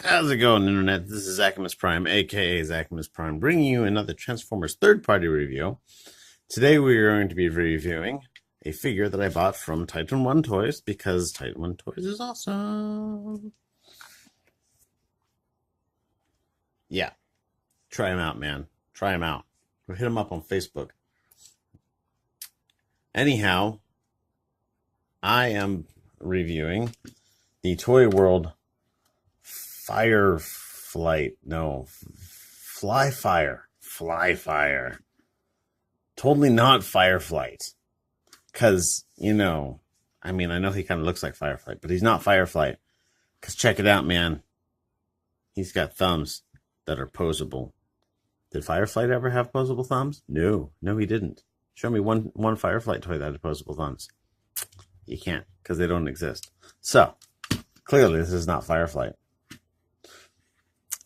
How's it going, Internet? This is Zachamus Prime, aka Zachamus Prime, bringing you another Transformers third-party review. Today we are going to be reviewing a figure that I bought from titanonetoys because titanonetoys is awesome. Yeah, try him out, man. Try him out. Go hit him up on Facebook. Anyhow, I am reviewing the Toy World Fly Fire. Totally not Fireflight. Because, I know he kind of looks like Fireflight, but he's not Fireflight. Because check it out, man. He's got thumbs that are posable. Did Fireflight ever have posable thumbs? No, he didn't. Show me one Fireflight toy that had posable thumbs. You can't, because they don't exist. So, clearly this is not Fireflight.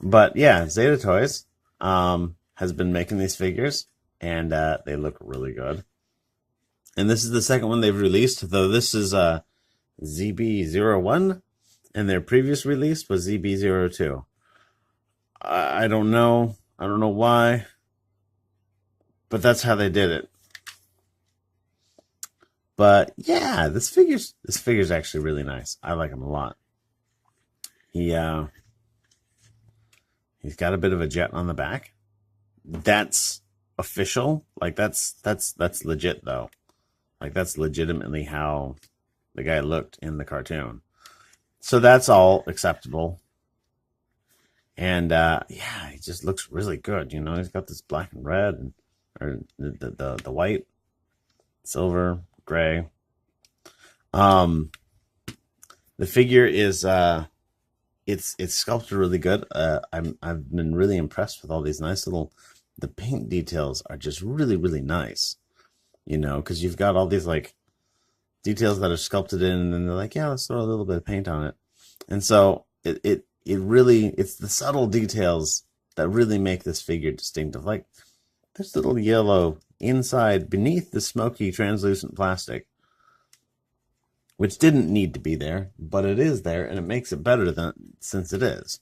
But yeah, Zeta Toys has been making these figures, and they look really good. And this is the second one they've released, though this is ZB01, and their previous release was ZB02. I don't know. I don't know why, but that's how they did it. But yeah, this figure's actually really nice. I like him a lot. He's got a bit of a jet on the back. That's official. Like that's legit though. Like that's legitimately how the guy looked in the cartoon. So that's all acceptable. And yeah, he just looks really good. He's got this black and red, and or the white, silver, gray. The figure is it's sculpted really good. I've been really impressed with all these nice the paint details are just really, really nice. Because you've got all these like details that are sculpted in, and then they're like, yeah, let's throw a little bit of paint on it. And so it's the subtle details that really make this figure distinctive. Like this little yellow inside beneath the smoky translucent plastic, which didn't need to be there, but it is there, and it makes it better since it is.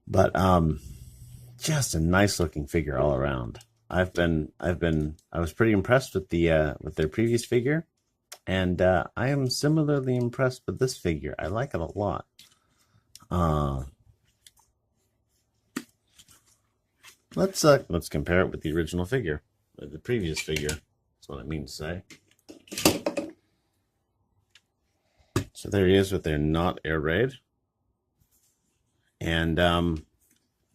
But just a nice looking figure all around. I was pretty impressed with with their previous figure, and I am similarly impressed with this figure. I like it a lot. Let's compare it with the original figure, the previous figure. That's what I mean to say. So there he is with their not air raid. And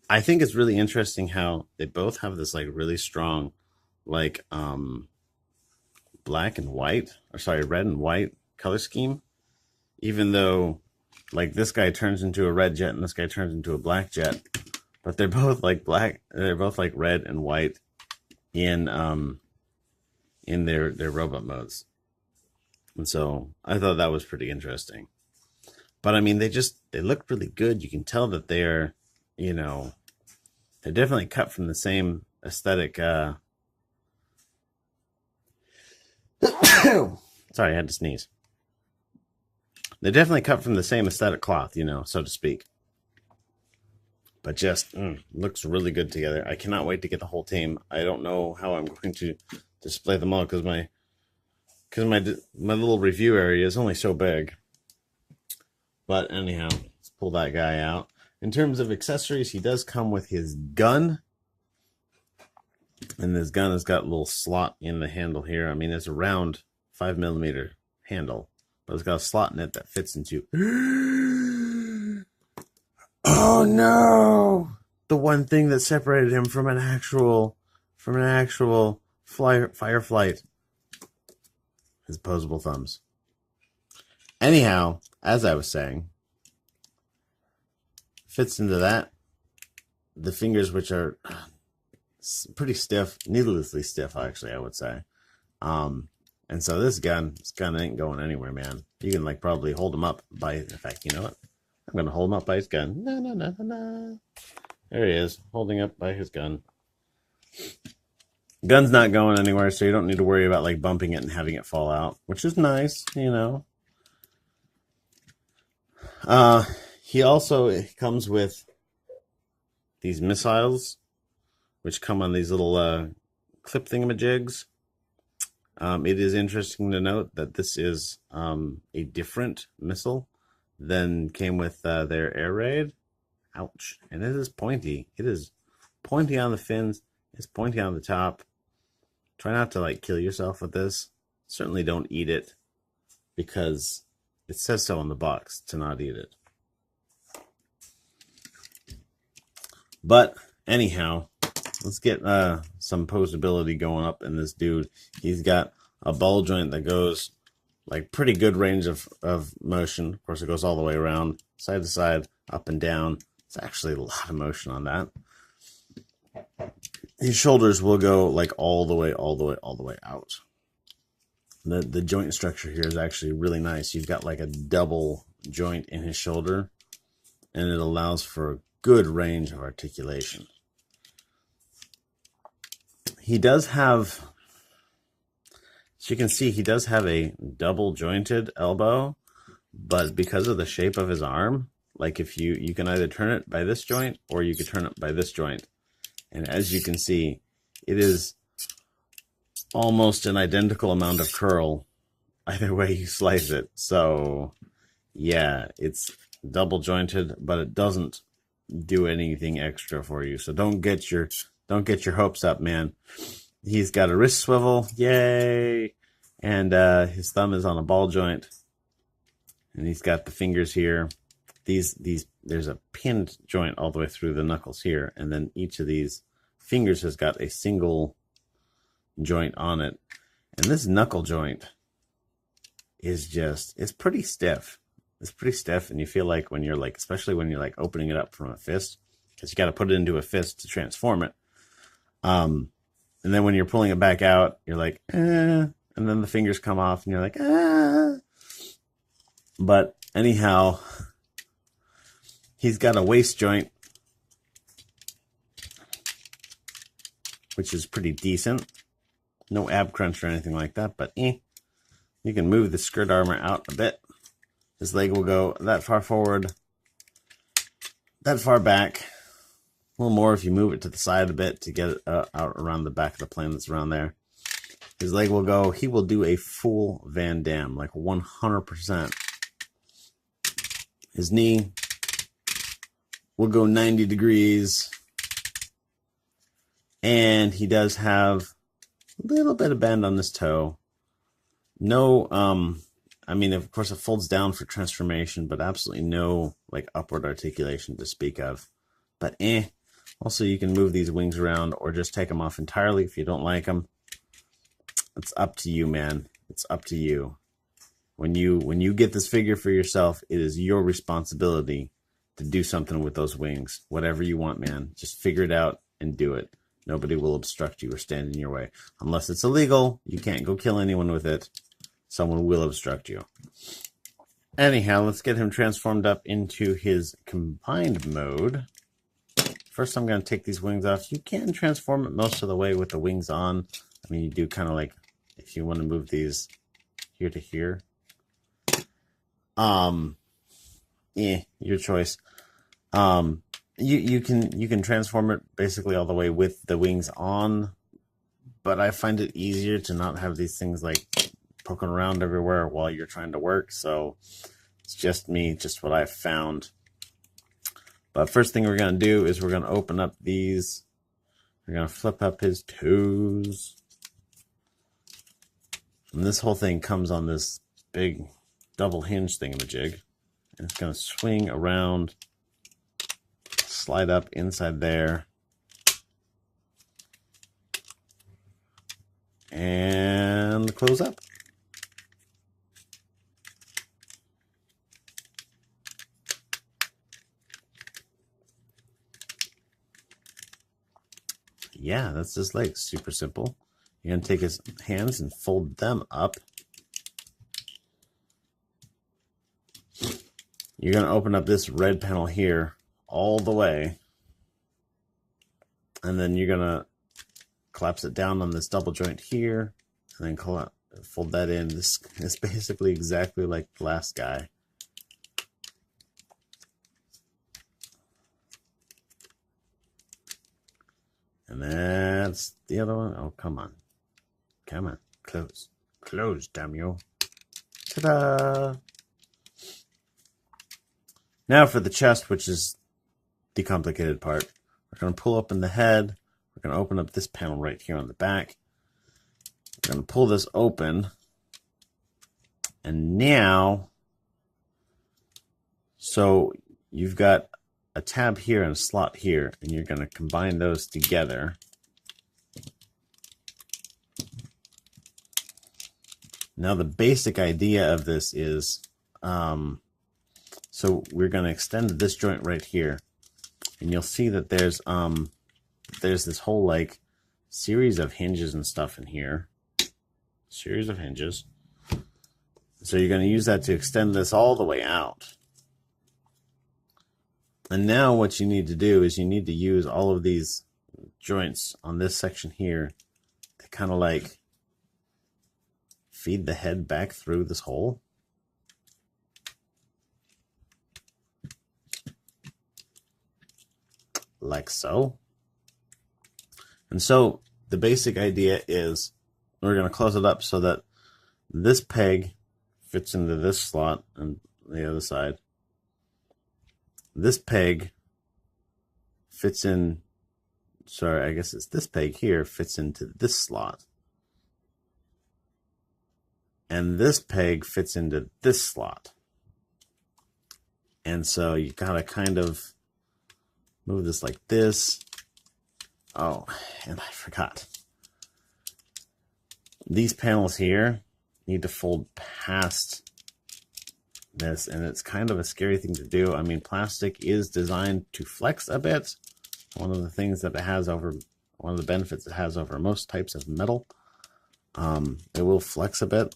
I think it's really interesting how they both have this like really strong like red and white color scheme. Even though like this guy turns into a red jet and this guy turns into a black jet. But they're both like they're both like red and white in their robot modes. And so I thought that was pretty interesting. But I mean, they look really good. You can tell that they're definitely cut from the same aesthetic. Sorry, I had to sneeze. They're definitely cut from the same aesthetic cloth, so to speak. But just looks really good together. I cannot wait to get the whole team. I don't know how I'm going to display them all because my little review area is only so big. But anyhow, let's pull that guy out. In terms of accessories, he does come with his gun. And this gun has got a little slot in the handle here. I mean, it's a round 5mm handle, but it's got a slot in it that fits into... Oh no! The one thing that separated him from an actual Fireflight. His posable thumbs. Anyhow, as I was saying, fits into that. The fingers, which are pretty stiff, needlessly stiff, actually, I would say. And so this gun ain't going anywhere, man. You can like probably hold him up by, in fact, you know what? I'm gonna hold him up by his gun. No. There he is, holding up by his gun. Gun's not going anywhere, so you don't need to worry about like bumping it and having it fall out, which is nice, He also comes with these missiles, which come on these little clip thingamajigs. It is interesting to note that this is a different missile than came with their air raid. Ouch. And it is pointy. It is pointy on the fins. It's pointy on the top. Try not to like kill yourself with this. Certainly don't eat it, because it says so on the box to not eat it. But anyhow, let's get some posability going up in this dude. He's got a ball joint that goes like pretty good range of motion. Of course, it goes all the way around, side to side, up and down. It's actually a lot of motion on that. His shoulders will go like all the way out. The joint structure here is actually really nice. You've got like a double joint in his shoulder, and it allows for a good range of articulation. He does have, as you can see, he does have a double jointed elbow, but because of the shape of his arm, like if you can either turn it by this joint or you can turn it by this joint. And as you can see, it is almost an identical amount of curl either way you slice it. So yeah, it's double jointed, but it doesn't do anything extra for you. So don't get your hopes up, man. He's got a wrist swivel, yay, and his thumb is on a ball joint, and he's got the fingers here. There's a pinned joint all the way through the knuckles here, and then each of these fingers has got a single joint on it. And this knuckle joint is it's pretty stiff. It's pretty stiff, and you feel like when you're like, especially when you're like opening it up from a fist, because you got to put it into a fist to transform it. And then when you're pulling it back out, you're like, and then the fingers come off, and you're like, But anyhow, he's got a waist joint, which is pretty decent. No ab crunch or anything like that, but you can move the skirt armor out a bit. His leg will go that far forward, that far back. A little more if you move it to the side a bit to get it out around the back of the plane that's around there. His leg will go, he will do a full Van Damme, like 100%. His knee will go 90 degrees. And he does have a little bit of bend on this toe. No, I mean, of course, it folds down for transformation, but absolutely no like upward articulation to speak of. But also, you can move these wings around or just take them off entirely if you don't like them. It's up to you, man. It's up to you. When you get this figure for yourself, it is your responsibility to do something with those wings. Whatever you want, man. Just figure it out and do it. Nobody will obstruct you or stand in your way. Unless it's illegal, you can't go kill anyone with it. Someone will obstruct you. Anyhow, let's get him transformed up into his combined mode. First, I'm going to take these wings off. You can transform it most of the way with the wings on. I mean, you do kind of like, if you want to move these here to here. Your choice. You can transform it basically all the way with the wings on, but I find it easier to not have these things like poking around everywhere while you're trying to work. So it's just me, just what I've found. But first thing we're going to do is we're going to open up these. We're going to flip up his toes. And this whole thing comes on this big double hinge thingamajig. And it's going to swing around, slide up inside there. And close up. Yeah, that's his legs. Super simple. You're going to take his hands and fold them up. You're going to open up this red panel here all the way. And then you're going to collapse it down on this double joint here. And then fold that in. This is basically exactly like the last guy. And that's the other one. Oh, come on. Come on. Close. Close, damn you. Ta-da! Now for the chest, which is the complicated part. We're going to pull open the head. We're going to open up this panel right here on the back. We're going to pull this open. And now, so you've got a tab here and a slot here, and you're going to combine those together. Now the basic idea of this is, so we're going to extend this joint right here, and you'll see that there's this whole like series of hinges and stuff in here. Series of hinges. So you're going to use that to extend this all the way out. And now what you need to do is you need to use all of these joints on this section here to kind of like feed the head back through this hole. Like so. And so the basic idea is we're going to close it up so that this peg fits into this slot and the other side. This peg fits in, sorry, I guess it's this peg here fits into this slot. And this peg fits into this slot. And so you gotta kind of move this like this. Oh, and I forgot. These panels here need to fold past this, and it's kind of a scary thing to do. I mean, plastic is designed to flex a bit. One of the things that it has over, one of the benefits it has over most types of metal, it will flex a bit,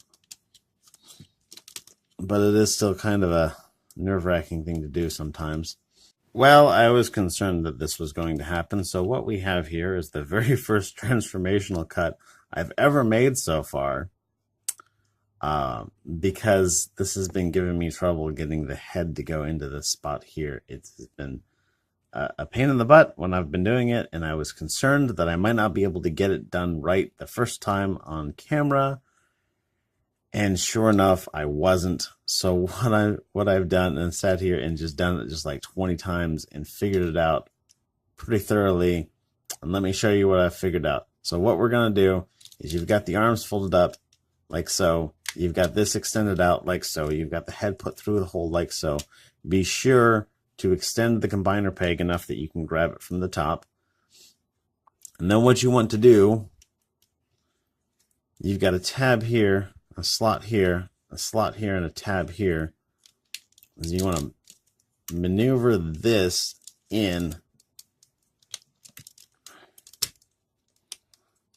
but it is still kind of a nerve-wracking thing to do sometimes. Well, I was concerned that this was going to happen, so what we have here is the very first transformational cut I've ever made so far. Because this has been giving me trouble getting the head to go into this spot here. It's been a pain in the butt when I've been doing it, and I was concerned that I might not be able to get it done right the first time on camera. And sure enough, I wasn't. So what I've done and sat here and just done it just like 20 times and figured it out pretty thoroughly. And let me show you what I figured out. So what we're going to do is you've got the arms folded up like so. You've got this extended out like so. You've got the head put through the hole like so. Be sure to extend the combiner peg enough that you can grab it from the top. And then what you want to do, you've got a tab here, a slot here, and a tab here. Is you want to maneuver this in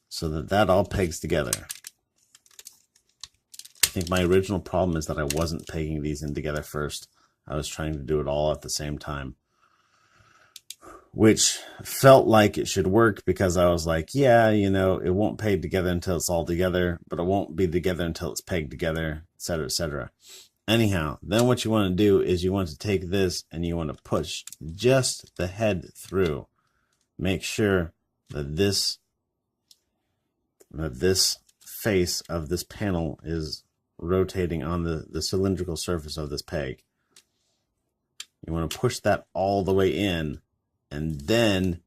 so that that all pegs together. I think my original problem is that I wasn't pegging these in together first. I was trying to do it all at the same time, which felt like it should work because I was like, yeah, you know, it won't peg together until it's all together, but it won't be together until it's pegged together, etc., etc. Anyhow, then what you want to do is you want to take this and you want to push just the head through. Make sure that this face of this panel is rotating on the cylindrical surface of this peg. You want to push that all the way in, and then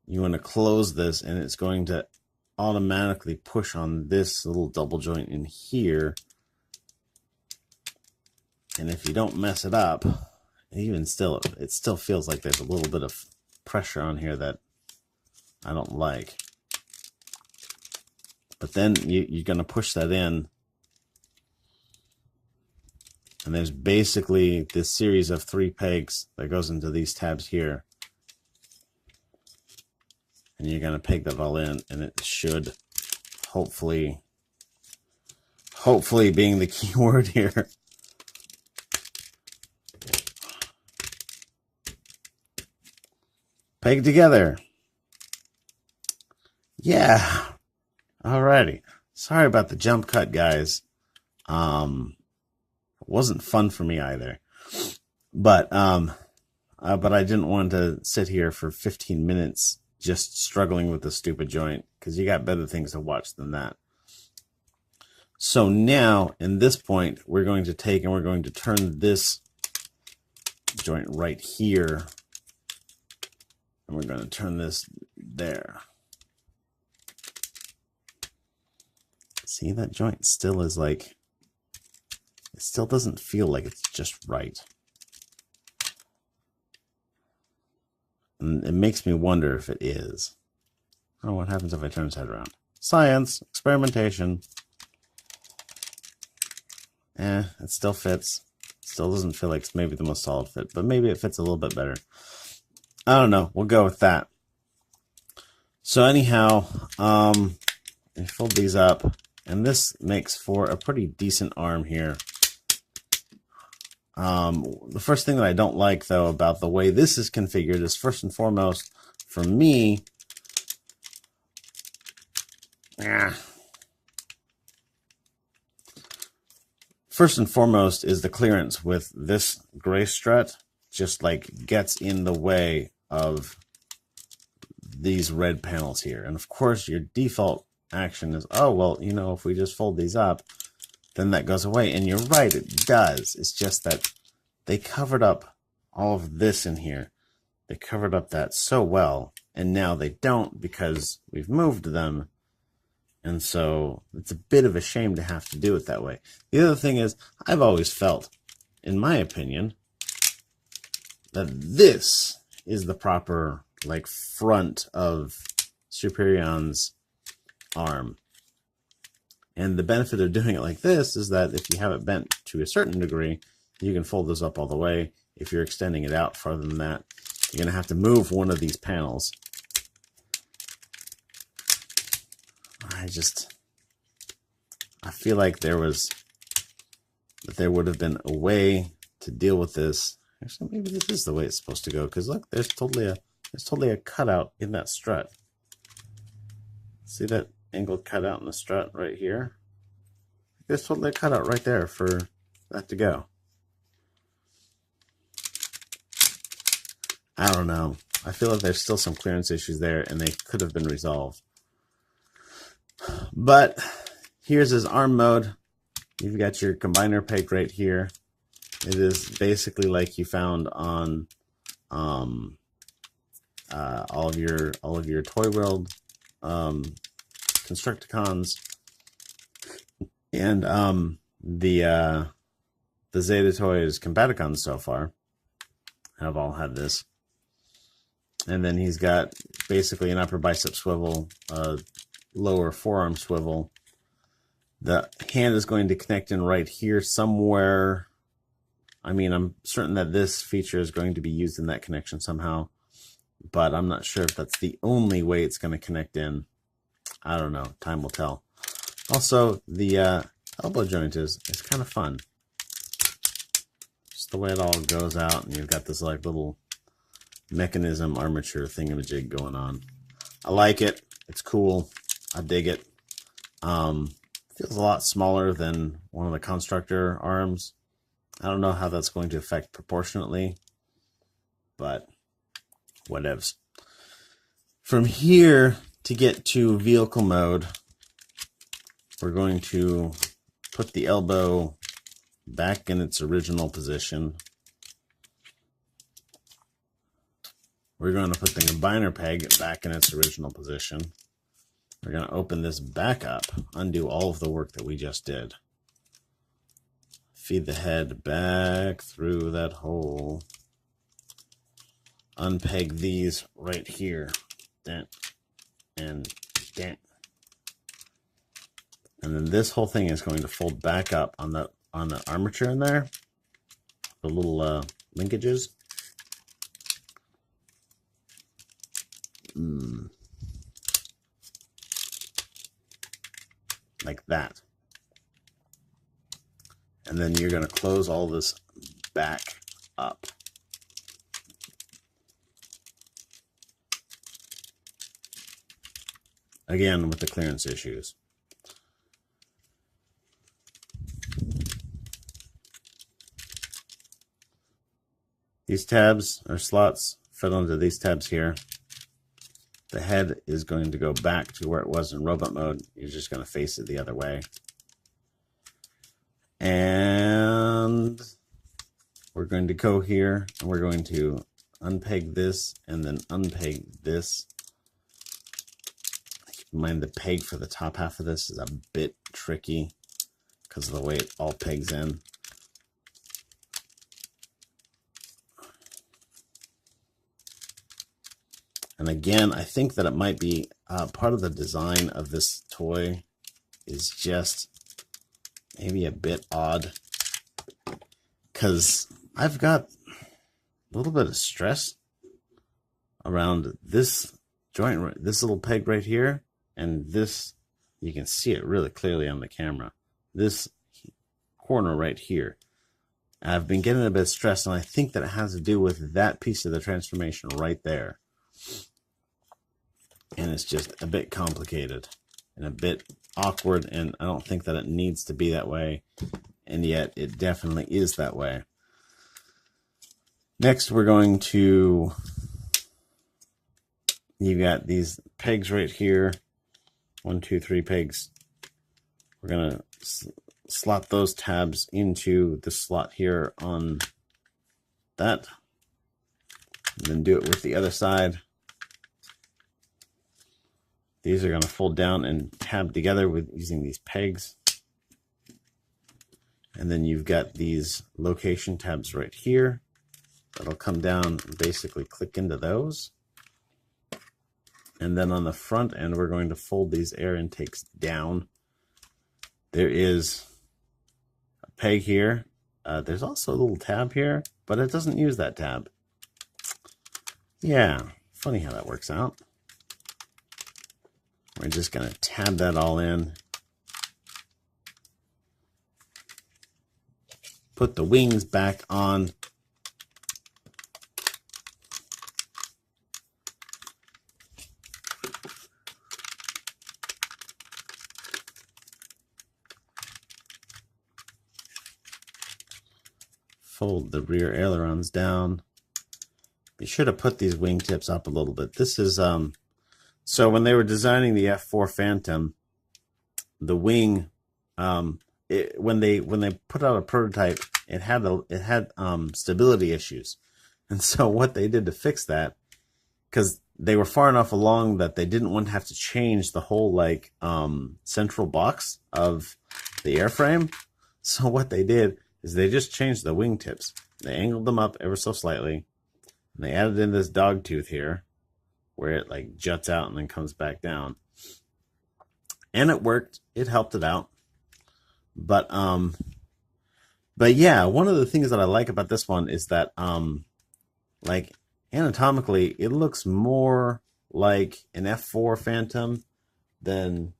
you want to close this, and it's going to automatically push on this little double joint in here. And if you don't mess it up, even still, it still feels like there's a little bit of pressure on here that I don't like. But then you're going to push that in. And there's basically this series of 3 pegs that goes into these tabs here. And you're going to peg that all in, and it should hopefully being the key word here. Peg together. Yeah. Alrighty. Sorry about the jump cut, guys. It wasn't fun for me either. But I didn't want to sit here for 15 minutes just struggling with the stupid joint, because you got better things to watch than that. So now, in this point, we're going to take and we're going to turn this joint right here, and we're going to turn this there. See, that joint still is like, it still doesn't feel like it's just right. And it makes me wonder if it is. Oh, what happens if I turn his head around? Science, experimentation. It still fits. Still doesn't feel like it's maybe the most solid fit, but maybe it fits a little bit better. I don't know. We'll go with that. So anyhow, I fold these up, and this makes for a pretty decent arm here. The first thing that I don't like, though, about the way this is configured is, first and foremost, for me, first and foremost is the clearance with this gray strut just like gets in the way of these red panels here. And of course your default action is, oh, well, you know, if we just fold these up, then that goes away. And you're right, it does. It's just that they covered up all of this in here. They covered up that so well, and now they don't because we've moved them. And so it's a bit of a shame to have to do it that way. The other thing is, I've always felt, in my opinion, that this is the proper, like, front of Superion's arm. And the benefit of doing it like this is that if you have it bent to a certain degree, you can fold those up all the way. If you're extending it out farther than that, you're going to have to move one of these panels. I feel like there would have been a way to deal with this. Actually, maybe this is the way it's supposed to go, because look, there's totally a cutout in that strut. See that angled cutout in the strut right here? There's totally a cutout right there for that to go. I don't know. I feel like there's still some clearance issues there, and they could have been resolved. But here's his arm mode. You've got your combiner peg right here. It is basically like you found on all of your Toy World Constructicons, and the Zeta Toys Combaticons so far have all had this. And then he's got basically an upper bicep swivel, lower forearm swivel. The hand is going to connect in right here somewhere. I mean, I'm certain that this feature is going to be used in that connection somehow, but I'm not sure if that's the only way it's going to connect in. I don't know. Time will tell. Also, the elbow joint is kind of fun. Just the way it all goes out, and you've got this like little mechanism armature thingamajig going on. I like it. It's cool. I dig it. Feels a lot smaller than one of the constructor arms. I don't know how that's going to affect proportionately, but whatevs. From here, to get to vehicle mode, we're going to put the elbow back in its original position. We're going to put the combiner peg back in its original position. We're going to open this back up, undo all of the work that we just did. Feed the head back through that hole. Unpeg these right here. Dent and dent. And then this whole thing is going to fold back up on the armature in there. The little linkages. Like that. And then you're going to close all this back up. Again, with the clearance issues. These tabs or slots fit onto these tabs here. the head is going to go back to where it was in robot mode. You're just going to face it the other way. And we're going to go here and we're going to unpeg this and then unpeg this. Keep in mind the peg for the top half of this is a bit tricky because of the way it all pegs in. And again, I think that it might be part of the design of this toy is just maybe a bit odd, because I've got a little bit of stress around this joint, this little peg right here, and this, you can see it really clearly on the camera, this corner right here. I've been getting a bit stressed, and I think that it has to do with that piece of the transformation right there. And it's just a bit complicated and a bit awkward, and I don't think that it needs to be that way, and yet it definitely is that way. Next, we're going to, you've got these pegs right here, 1, 2, 3 pegs. We're going to slot those tabs into the slot here on that, and then do it with the other side. These are going to fold down and tab together with using these pegs. And then you've got these location tabs right here. That'll come down and basically click into those. And then on the front end, we're going to fold these air intakes down. There is a peg here. There's also a little tab here, but it doesn't use that tab. Yeah, funny how that works out. We're just going to tab that all in. Put the wings back on. Fold the rear ailerons down. Be sure to put these wingtips up a little bit. This is so when they were designing the F4 Phantom, the wing, when they put out a prototype, it had stability issues, and so what they did to fix that, because they were far enough along that they didn't want to have to change the whole central box of the airframe. So what they did is they just changed the wingtips. They angled them up ever so slightly, and they added in this dog tooth here, where it juts out and then comes back down. And it worked. It helped it out. But yeah, one of the things that I like about this one is that anatomically it looks more like an F4 Phantom than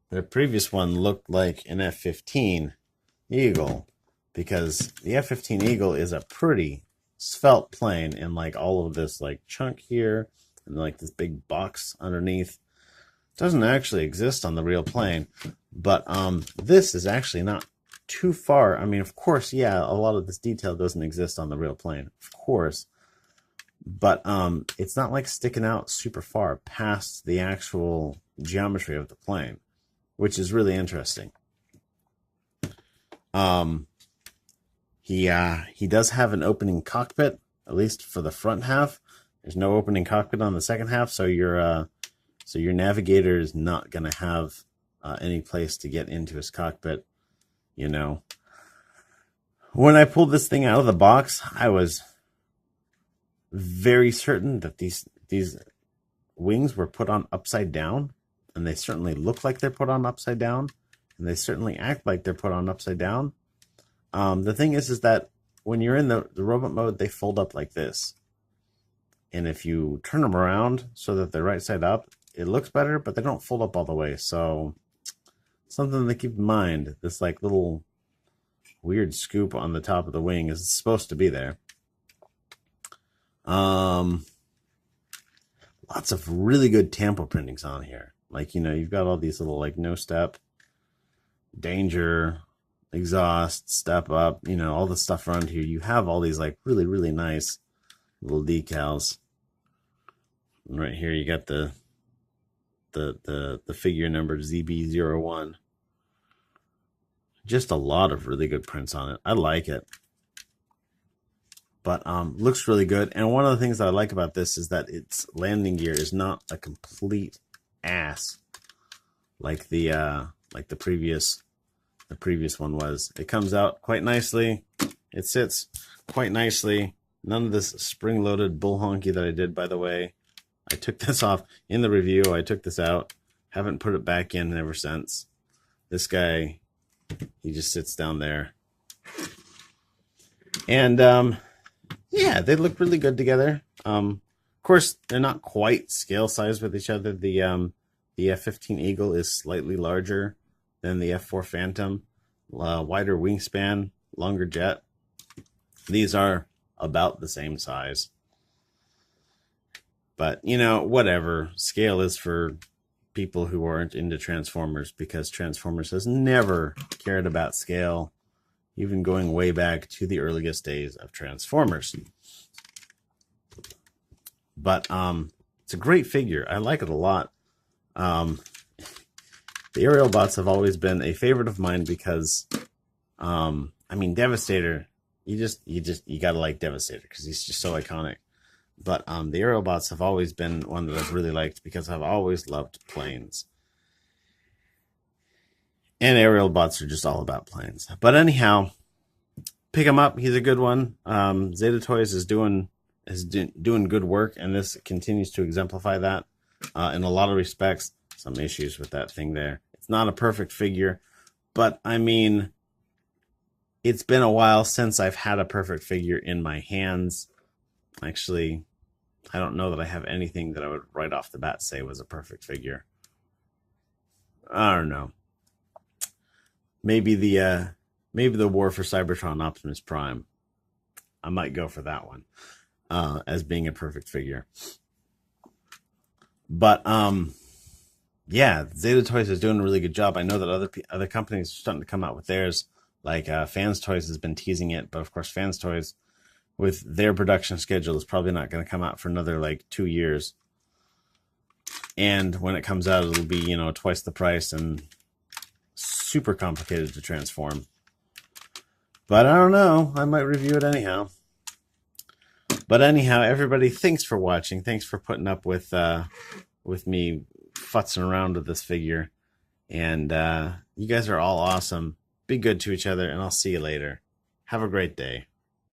the previous one looked like an F-15 Eagle, because the F-15 Eagle is a pretty svelte plane, and all of this chunk here and this big box underneath doesn't actually exist on the real plane. But this is actually not too far. I mean, of course, yeah, a lot of this detail doesn't exist on the real plane, of course, but it's not sticking out super far past the actual geometry of the plane, which is really interesting. He does have an opening cockpit, at least for the front half. There's no opening cockpit on the second half, so your navigator is not going to have any place to get into his cockpit. You know, when I pulled this thing out of the box, I was very certain that these wings were put on upside down, and they certainly look like they're put on upside down, and they certainly act like they're put on upside down. The thing is that when you're in the robot mode, they fold up like this. And if you turn them around so that they're right side up, it looks better, but they don't fold up all the way. So something to keep in mind. This little weird scoop on the top of the wing is supposed to be there. Lots of really good tampo printings on here. You've got all these little no step, danger, exhaust, step up, all the stuff around here. You have all these really, really nice little decals. And right here you got the the figure number ZB01. Just a lot of really good prints on it. I like it. But looks really good. And one of the things that I like about this is that its landing gear is not a complete ass like the previous one was. It comes out quite nicely. It sits quite nicely. None of this spring-loaded bull honky that I did, by the way. I took this off in the review. I took this out. Haven't put it back in ever since. This guy, he just sits down there. And yeah, they look really good together. Of course, they're not quite scale size with each other. The F-15 Eagle is slightly larger than the F-4 Phantom. Wider wingspan, longer jet. These are about the same size. But, you know, whatever. Scale is for people who aren't into Transformers, because Transformers has never cared about scale, even going way back to the earliest days of Transformers. But it's a great figure. I like it a lot. The aerial bots have always been a favorite of mine because, I mean, Devastator, you gotta like Devastator because he's just so iconic. But the aerial bots have always been one that I've really liked because I've always loved planes. And aerial bots are just all about planes. But anyhow, pick him up. He's a good one. Zeta Toys is doing good work, and this continues to exemplify that in a lot of respects. Some issues with that thing there. It's not a perfect figure, but I mean, it's been a while since I've had a perfect figure in my hands. Actually, I don't know that I have anything that I would right off the bat say was a perfect figure. I don't know. Maybe the War for Cybertron Optimus Prime. I might go for that one as being a perfect figure. But yeah, Zeta Toys is doing a really good job. I know that other companies are starting to come out with theirs. Like Fans Toys has been teasing it, but of course Fans Toys, with their production schedule, is probably not going to come out for another like 2 years. And when it comes out, it'll be, you know, twice the price and super complicated to transform. But I don't know. I might review it anyhow. But anyhow, everybody, thanks for watching. Thanks for putting up with me futzing around with this figure. And you guys are all awesome. Be good to each other, and I'll see you later. Have a great day.